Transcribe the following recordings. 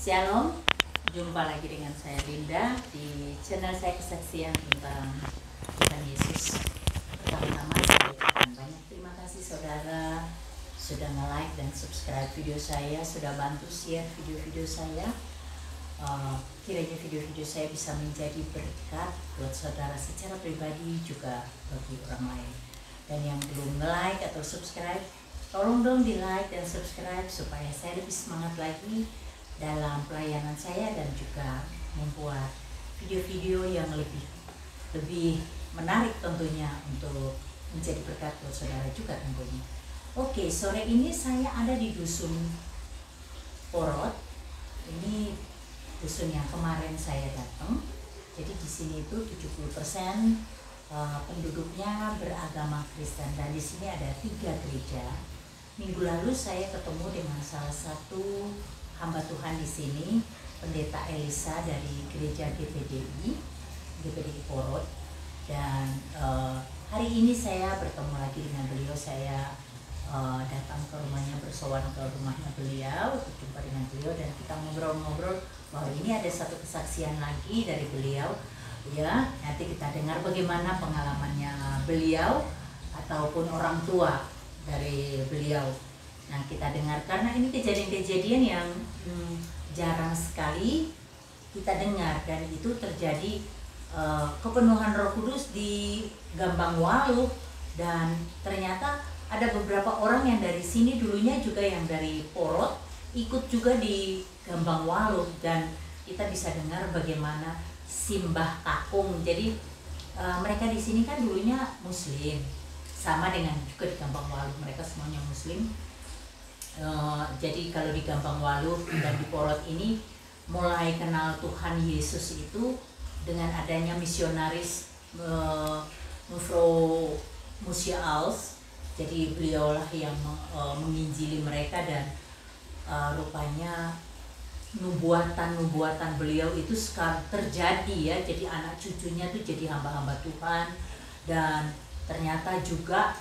Shalom, jumpa lagi dengan saya Linda di channel saya kesaksian tentang Tuhan Yesus. Pertama-tama saya ucapkan banyak terima kasih saudara sudah nge-like dan subscribe video saya, sudah bantu share video-video saya. Kiranya video-video saya bisa menjadi berkat buat saudara secara pribadi juga bagi orang lain. Dan yang belum nge-like atau subscribe, tolong dong di like dan subscribe supaya saya lebih semangat lagi dalam pelayanan saya dan juga membuat video-video yang lebih menarik tentunya untuk menjadi berkat buat saudara juga tentunya. Oke, sore ini saya ada di Dusun Porot. Ini dusun yang kemarin saya datang. Jadi di sini itu 70% penduduknya beragama Kristen dan di sini ada 3 gereja. Minggu lalu saya ketemu dengan salah satu hamba Tuhan di sini, Pendeta Elisa dari gereja GPDI Porot, dan hari ini saya bertemu lagi dengan beliau. Saya datang ke rumahnya, bersowan ke rumahnya beliau untuk jumpa dengan beliau dan kita ngobrol-ngobrol bahwa ini ada satu kesaksian lagi dari beliau. Ya, nanti kita dengar bagaimana pengalamannya beliau ataupun orang tua dari beliau. Nah, kita dengar karena ini kejadian-kejadian yang jarang sekali kita dengar, dan itu terjadi kepenuhan Roh Kudus di Gambang Walu, dan ternyata ada beberapa orang yang dari sini dulunya juga yang dari Porot ikut juga di Gambang Walu, dan kita bisa dengar bagaimana simbah kakung. Jadi mereka di sini kan dulunya Muslim, sama dengan juga di Gambang Walu, mereka semuanya Muslim. Jadi kalau di Gambang Walu dan di Porot ini mulai kenal Tuhan Yesus itu dengan adanya misionaris Mufro Musia Als. Jadi beliaulah yang menginjili mereka, dan rupanya nubuatan beliau itu sekarang terjadi ya. Jadi anak cucunya tuh jadi hamba-hamba Tuhan, dan ternyata juga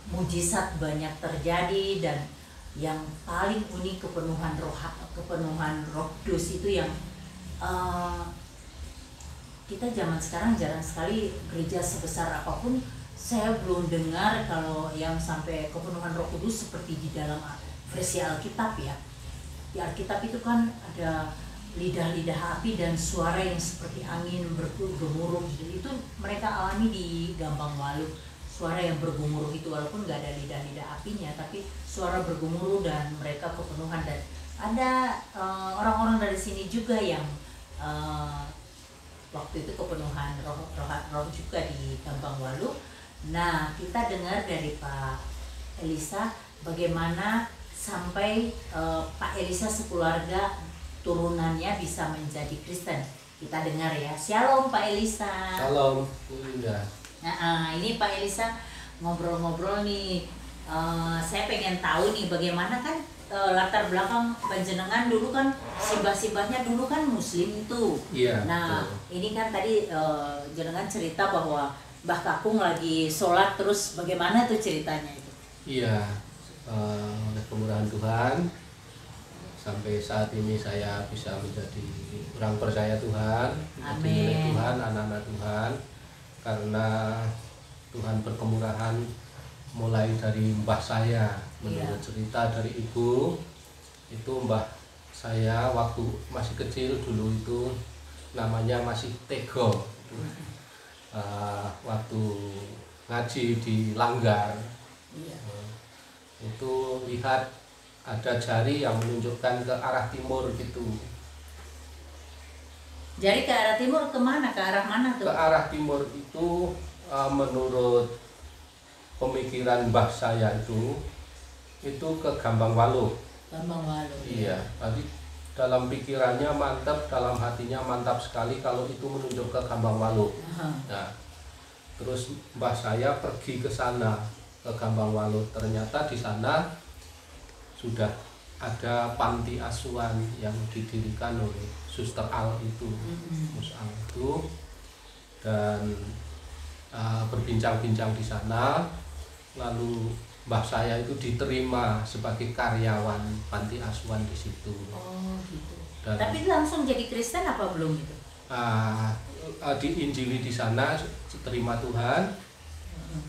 mujizat banyak terjadi, dan yang paling unik kepenuhan Roh Kudus itu yang kita zaman sekarang jarang sekali gereja sebesar apapun saya belum dengar kalau yang sampai kepenuhan Roh Kudus seperti di dalam versi Alkitab ya. Di Alkitab itu kan ada lidah-lidah api dan suara yang seperti angin bergemuruh. Itu mereka alami di Gambang Walu. Suara yang bergemuruh itu walaupun nggak ada lidah-lidah apinya, tapi suara bergemuruh dan mereka kepenuhan. Dan ada orang-orang dari sini juga yang waktu itu kepenuhan roh juga di Gambang Walu. Nah, kita dengar dari Pak Elisa bagaimana sampai Pak Elisa sekeluarga turunannya bisa menjadi Kristen. Kita dengar ya. Shalom Pak Elisa. Shalom, Linda. Nah, ini Pak Elisa ngobrol-ngobrol nih. Saya pengen tahu nih bagaimana kan latar belakang panjenengan dulu kan simbah-simbahnya dulu kan Muslim itu. Iya. Nah, ini kan tadi jenengan cerita bahwa Mbah Kakung lagi sholat, terus bagaimana tuh ceritanya itu? Iya, oleh kemurahan Tuhan sampai saat ini saya bisa menjadi orang percaya Tuhan, menjadi Tuhan, anak-anak Tuhan, karena Tuhan berkemurahan mulai dari mbah saya. Menurut cerita dari ibu itu, mbah saya waktu masih kecil dulu itu namanya masih Tego. Waktu ngaji di Langgar, itu lihat ada jari yang menunjukkan ke arah timur gitu. Jari ke arah timur kemana? Ke arah mana tuh? Ke arah timur itu menurut pemikiran mbah saya itu ke Gambang Walu. Gambang Walu. Iya, tadi dalam pikirannya mantap, dalam hatinya mantap sekali kalau itu menunjuk ke Gambang Walu. Nah, terus mbah saya pergi ke sana, ke Gambang Walu. Ternyata di sana sudah ada panti asuhan yang didirikan oleh Suster Al itu, Mus Al itu, dan berbincang-bincang di sana. Lalu mbah saya itu diterima sebagai karyawan panti asuhan di situ. Oh gitu. Dan, tapi langsung jadi Kristen apa belum itu? Diinjili di sana, terima Tuhan,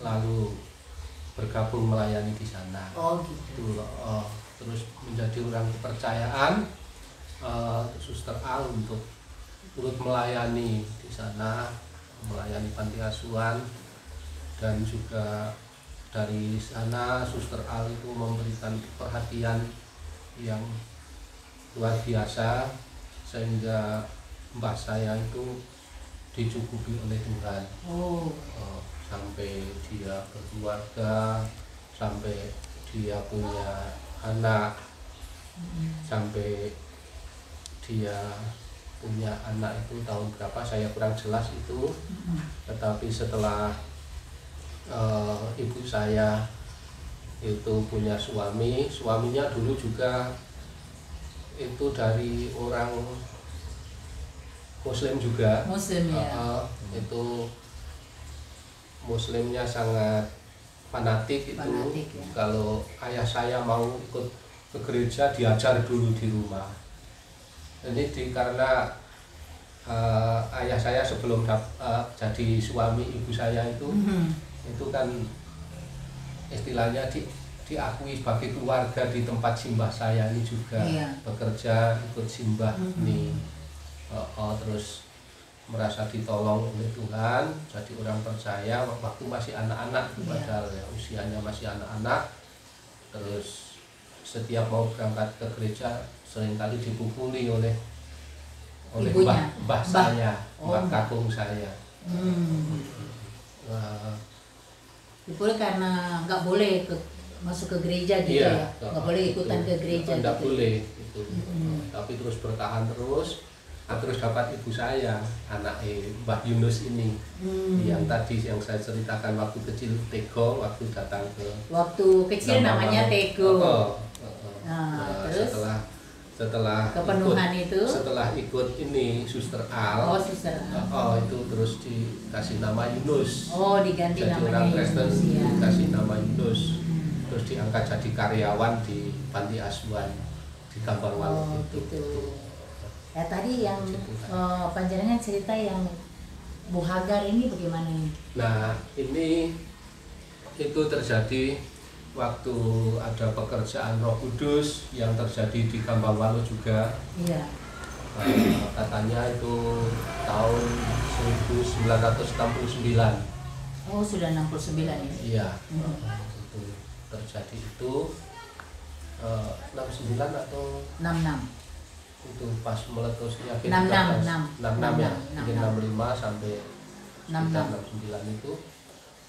lalu bergabung melayani di sana. Oh gitu. Terus menjadi orang kepercayaan Suster Al untuk turut melayani di sana, melayani panti asuhan, dan juga dari sana Suster Al itu memberikan perhatian yang luar biasa sehingga mbah saya itu dicukupi oleh Tuhan. Sampai dia berkeluarga, sampai dia punya anak, sampai dia punya anak itu tahun berapa saya kurang jelas itu, tetapi setelah ibu saya itu punya suaminya dulu juga itu dari orang Muslim juga. Muslim ya. Itu Muslimnya sangat fanatik itu. Ya. Kalau ayah saya mau ikut ke gereja diajar dulu di rumah. Ini karena ayah saya sebelum jadi suami ibu saya itu kan istilahnya diakui sebagai keluarga di tempat simbah saya ini juga. Iya. Bekerja ikut simbah ini. Terus merasa ditolong oleh Tuhan, jadi orang percaya waktu masih anak-anak, padahal ya, usianya masih anak-anak. Terus setiap mau berangkat ke gereja seringkali dipukuli oleh mbah saya, mbah kakung saya. Dipukuli karena nggak boleh masuk ke gereja gitu. Iya, ya, nggak boleh ikutan ke gereja. Nggak gitu. Boleh itu. Tapi terus bertahan terus. Terus dapat ibu saya, anak Mbah Yunus ini, yang tadi yang saya ceritakan waktu kecil, Tego, waktu datang ke waktu kecil namanya Tego. Terus setelah kepenuhan setelah ikut ini Suster Al, Suster Al. Itu terus dikasih nama Yunus. Diganti jadi namanya orang Kristen ya. dikasih nama Yunus. Terus diangkat jadi karyawan di panti asuhan di Kambangwalu gitu. Ya tadi yang panjenengan cerita yang Bu Hagar ini bagaimana nih? Nah ini itu terjadi waktu ada pekerjaan Roh Kudus yang terjadi di Kambangwalu juga. Iya. Katanya itu tahun 1969. Oh sudah 69 ya? Iya. Itu terjadi itu 69 atau 66. Itu pas meletusnya 66 ya, mungkin 65 sampai 69 itu.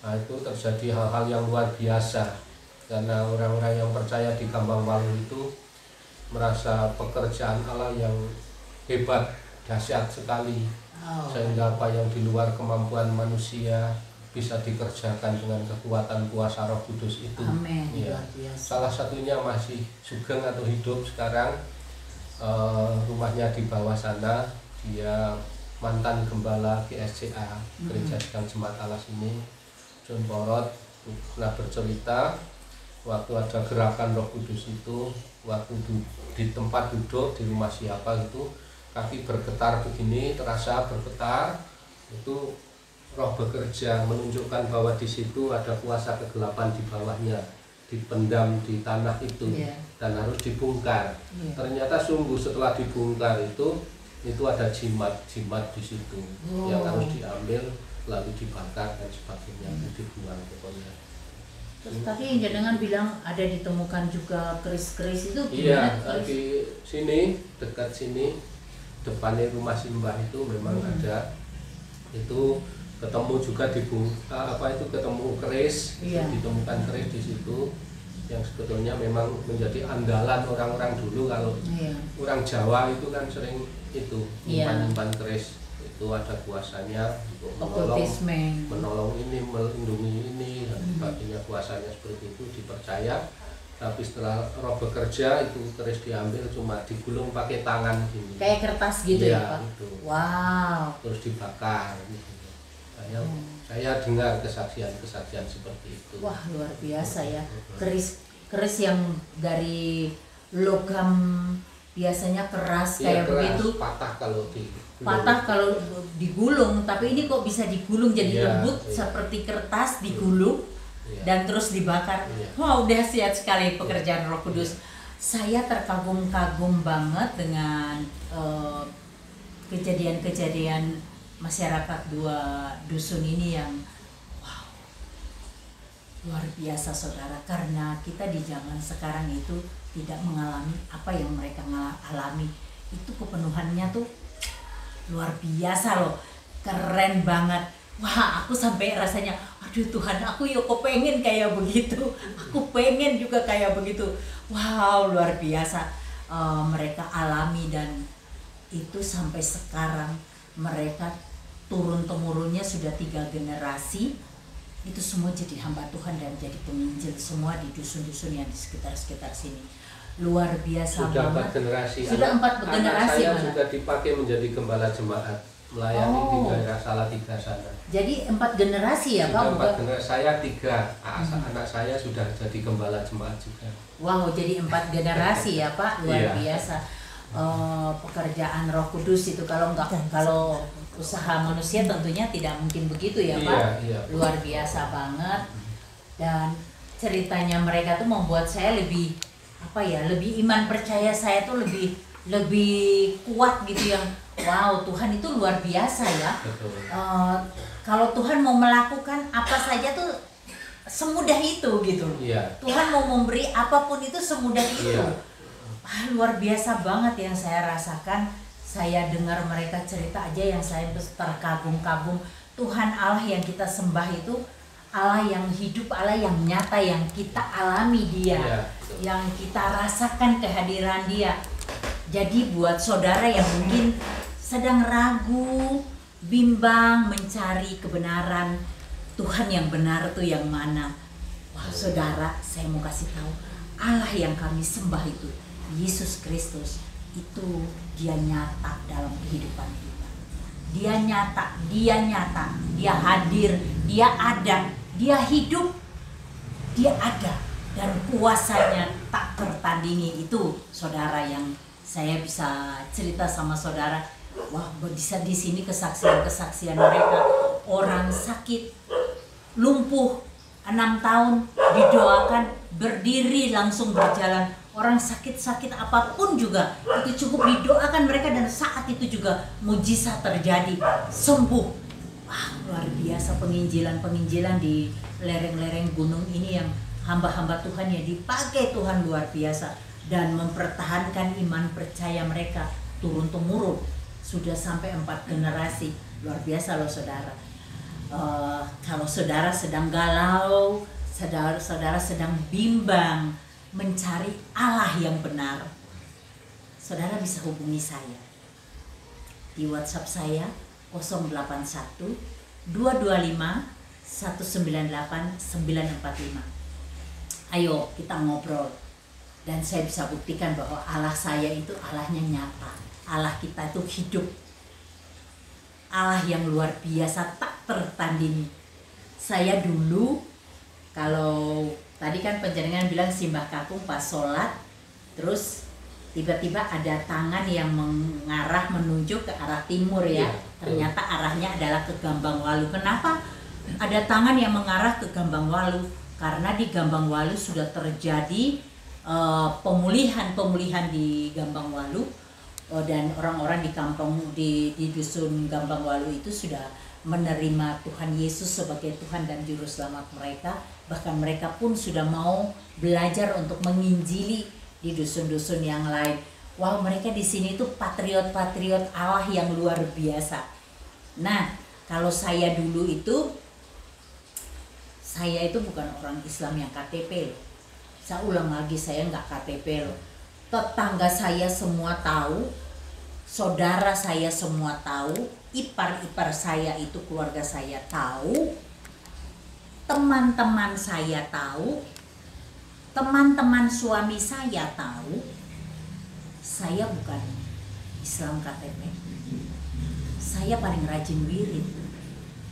Nah itu terjadi hal-hal yang luar biasa karena orang-orang yang percaya di Kambangwalu itu merasa pekerjaan Allah yang hebat, dahsyat sekali, sehingga apa yang di luar kemampuan manusia bisa dikerjakan dengan kekuatan kuasa Roh Kudus itu. Amin. Ya. Salah satunya masih sugeng atau hidup sekarang. Rumahnya di bawah sana, dia mantan gembala GSCA Gereja Sedang Jemaat Allah ini, John Borot pernah bercerita waktu ada gerakan Roh Kudus itu, waktu di tempat duduk di rumah siapa itu kaki bergetar begini, terasa bergetar, itu Roh bekerja menunjukkan bahwa di situ ada kuasa kegelapan di bawahnya, dipendam di tanah itu. Dan harus dibongkar. Ternyata sungguh setelah dibongkar itu ada jimat di situ yang harus diambil lalu dibakar dan sebagainya, dibuang pokoknya. Terus tadi jenengan bilang ada ditemukan juga keris-keris itu gimana? Iya, di sini dekat sini depannya rumah simbah itu memang ada. Itu ketemu juga ketemu keris, ditemukan keris di situ. Yang sebetulnya memang menjadi andalan orang-orang dulu. Kalau orang Jawa itu kan sering itu menyimpan keris, itu ada kuasanya untuk menolong ini, melindungi ini dan sebagainya, kuasanya seperti itu dipercaya. Tapi setelah Roh bekerja itu keris diambil cuma digulung pakai tangan gini. Kayak kertas gitu ya Pak? Itu. Wow. Terus dibakar gitu. Saya dengar kesaksian seperti itu. Wah, luar biasa ya. Keris yang dari logam biasanya keras Ya, kayak keras, begitu, patah kalau digulung, tapi ini kok bisa digulung jadi Iya, lembut iya. seperti kertas, digulung Iya. dan terus dibakar. Iya. Wow, dahsyat sekali pekerjaan Roh Kudus. Saya terkagum-kagum banget dengan kejadian-kejadian masyarakat dua dusun ini yang wow, luar biasa saudara, karena kita di zaman sekarang itu tidak mengalami apa yang mereka alami. Itu kepenuhannya tuh luar biasa loh, keren banget. Wah, aku sampai rasanya, aduh Tuhan, aku yuk kok pengen kayak begitu, aku pengen juga kayak begitu. Wow, luar biasa mereka alami, dan itu sampai sekarang mereka turun temurunnya sudah 3 generasi. Itu semua jadi hamba Tuhan dan jadi penginjil semua di dusun-dusun yang di sekitar sini. Luar biasa Sudah banget. 4 generasi. Sudah 4 generasi. Anak saya malah sudah dipakai menjadi gembala jemaat, melayani di daerah Salatiga sana. Jadi 4 generasi ya Pak? Sudah 4 generasi, saya 3. Anak saya sudah jadi gembala jemaat juga. Wow, jadi 4 generasi ya Pak, luar Iya. biasa. Pekerjaan Roh Kudus itu kalau usaha manusia tentunya tidak mungkin begitu ya Pak. Iya. Luar biasa banget. Dan ceritanya mereka tuh membuat saya lebih lebih iman percaya saya tuh lebih kuat gitu, yang wow, Tuhan itu luar biasa ya. Betul. Kalau Tuhan mau melakukan apa saja tuh semudah itu gitu. Iya. Tuhan mau memberi apapun itu semudah itu. Iya. Luar biasa banget yang saya rasakan. Saya dengar mereka cerita aja yang saya terkagum-kagum. Tuhan Allah yang kita sembah itu Allah yang hidup, Allah yang nyata, yang kita alami Dia, Iya, yang kita rasakan kehadiran Dia. Jadi buat saudara yang mungkin sedang ragu, bimbang, mencari kebenaran, Tuhan yang benar tuh yang mana? Wah saudara, saya mau kasih tahu, Allah yang kami sembah itu, Yesus Kristus, itu Dia nyata dalam kehidupan kita. Dia nyata, Dia hadir, Dia ada, Dia hidup, Dia ada, dan kuasanya tak tertandingi. Itu saudara yang saya bisa cerita sama saudara. Wah, bisa di sini kesaksian mereka. Orang sakit, lumpuh 6 tahun, didoakan, berdiri langsung berjalan. Orang sakit-sakit apapun juga, itu cukup didoakan mereka, dan saat itu juga mujizat terjadi, sembuh. Wah, luar biasa penginjilan di lereng-lereng gunung ini, yang hamba-hamba Tuhan yang dipakai Tuhan luar biasa, dan mempertahankan iman percaya mereka turun-temurun. Sudah sampai 4 generasi. Luar biasa loh saudara. Kalau saudara sedang galau, saudara sedang bimbang mencari Allah yang benar, saudara bisa hubungi saya di WhatsApp saya 081 225 198 945. Ayo kita ngobrol, dan saya bisa buktikan bahwa Allah saya itu Allahnya nyata, Allah kita itu hidup, Allah yang luar biasa tak tertandingi. Saya dulu, kalau tadi kan penjaringan bilang simbah kakung pas sholat, terus tiba-tiba ada tangan yang mengarah menunjuk ke arah timur ya. Ternyata arahnya adalah ke Gambang Walu. Kenapa ada tangan yang mengarah ke Gambang Walu? Karena di Gambang Walu sudah terjadi pemulihan di Gambang Walu, dan orang-orang di kampung di dusun Gambang Walu itu sudah menerima Tuhan Yesus sebagai Tuhan dan Juru Selamat mereka. Bahkan mereka pun sudah mau belajar untuk menginjili di dusun-dusun yang lain. Wow, mereka di sini tuh patriot-patriot Allah yang luar biasa. Nah, kalau saya dulu itu, saya itu bukan orang Islam yang KTP loh. Saya ulang lagi, saya nggak KTP loh. Tetangga saya semua tahu, saudara saya semua tahu, ipar-ipar saya itu keluarga saya tahu, teman-teman saya tahu, teman-teman suami saya tahu, saya bukan Islam KTP. Saya paling rajin wirid.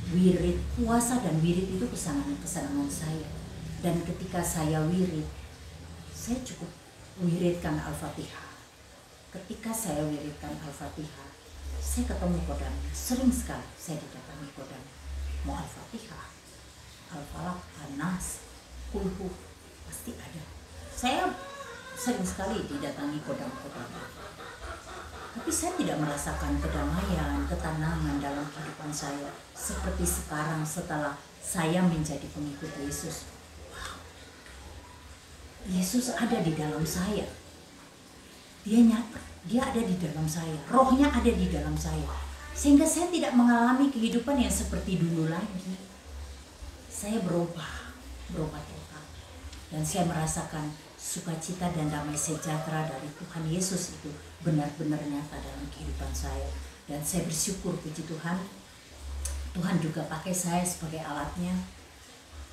wirid, puasa dan wirid itu kesenangan saya. Dan ketika saya wirid, saya cukup wiridkan Al-Fatihah. Ketika saya wiridkan Al-Fatihah, saya ketemu kodamnya. Sering sekali saya didatangi kodam. Mau Al-Fatihah, Al-Falaq, An-Nas, Kulhu, pasti ada. Saya sering sekali didatangi kodam-kodam. Tapi saya tidak merasakan kedamaian, ketenangan dalam kehidupan saya seperti sekarang setelah saya menjadi pengikut Yesus. Wow. Yesus ada di dalam saya. Dia nyata, dia ada di dalam saya. Rohnya ada di dalam saya. Sehingga saya tidak mengalami kehidupan yang seperti dulu lagi. Saya berubah total. Dan saya merasakan sukacita dan damai sejahtera dari Tuhan Yesus itu benar-benar nyata dalam kehidupan saya. Dan saya bersyukur, puji Tuhan, Tuhan juga pakai saya sebagai alatnya.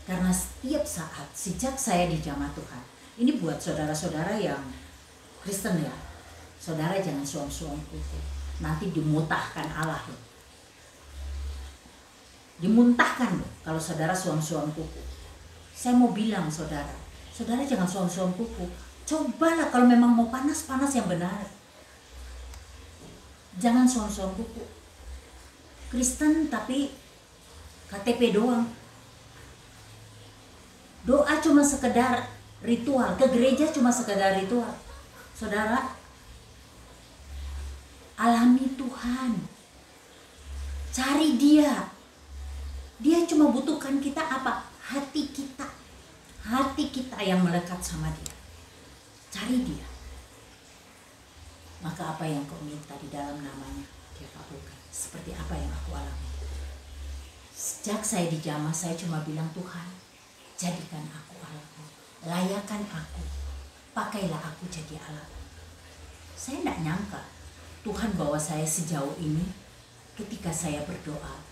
Karena setiap saat, sejak saya di jamaah Tuhan, ini buat saudara-saudara yang Kristen ya, saudara jangan suam-suam kuku, nanti dimutahkan Allah loh. Dimuntahkan loh kalau saudara suam-suam kuku. Saya mau bilang saudara jangan suam-suam kuku. Cobalah kalau memang mau panas yang benar. Jangan suam-suam kuku. Kristen tapi KTP doang. Doa cuma sekedar ritual, ke gereja cuma sekedar ritual. Saudara, alami Tuhan. Cari Dia. Dia cuma butuhkan kita apa? Hati kita. Hati kita yang melekat sama Dia. Cari Dia. Maka apa yang kau minta di dalam namanya, Dia kabulkan. Seperti apa yang aku alami. Sejak saya di jamaah, saya cuma bilang, Tuhan, jadikan aku alatmu. Layakan aku. Pakailah aku jadi alat. Saya tidak nyangka Tuhan bawa saya sejauh ini ketika saya berdoa.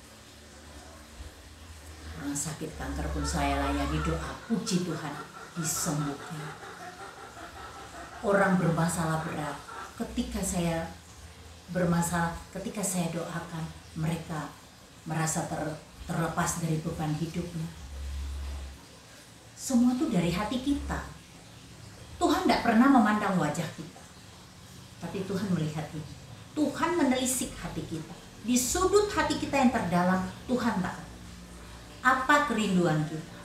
Orang sakit kanker pun saya layani doa, puji Tuhan, disembuhkan. Orang bermasalah berat, ketika saya doakan, mereka merasa terlepas dari beban hidupnya. Semua itu dari hati kita. Tuhan tidak pernah memandang wajah kita, tapi Tuhan melihat ini. Tuhan menelisik hati kita. Di sudut hati kita yang terdalam, Tuhan tahu apa kerinduan kita.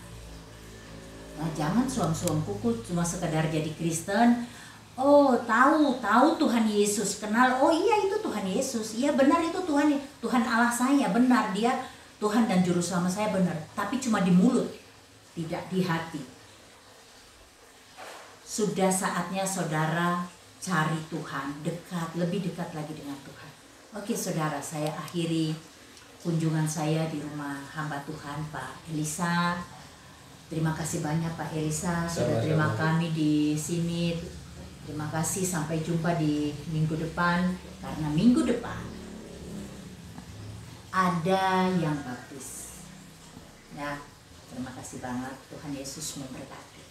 Nah, jangan suam-suam kuku cuma sekedar jadi Kristen. Oh, tahu Tuhan Yesus, kenal. Oh iya, itu Tuhan Yesus. Iya benar, itu Tuhan Allah saya. Benar, Dia Tuhan dan juru selamat saya, benar. Tapi cuma di mulut, tidak di hati. Sudah saatnya saudara cari Tuhan, lebih dekat lagi dengan Tuhan. Oke saudara, saya akhiri kunjungan saya di rumah hamba Tuhan Pak Elisa. Terima kasih banyak Pak Elisa sudah terima kami di sini. Terima kasih, sampai jumpa di minggu depan. Karena minggu depan ada yang baptis. Ya, terima kasih banget. Tuhan Yesus memberkati.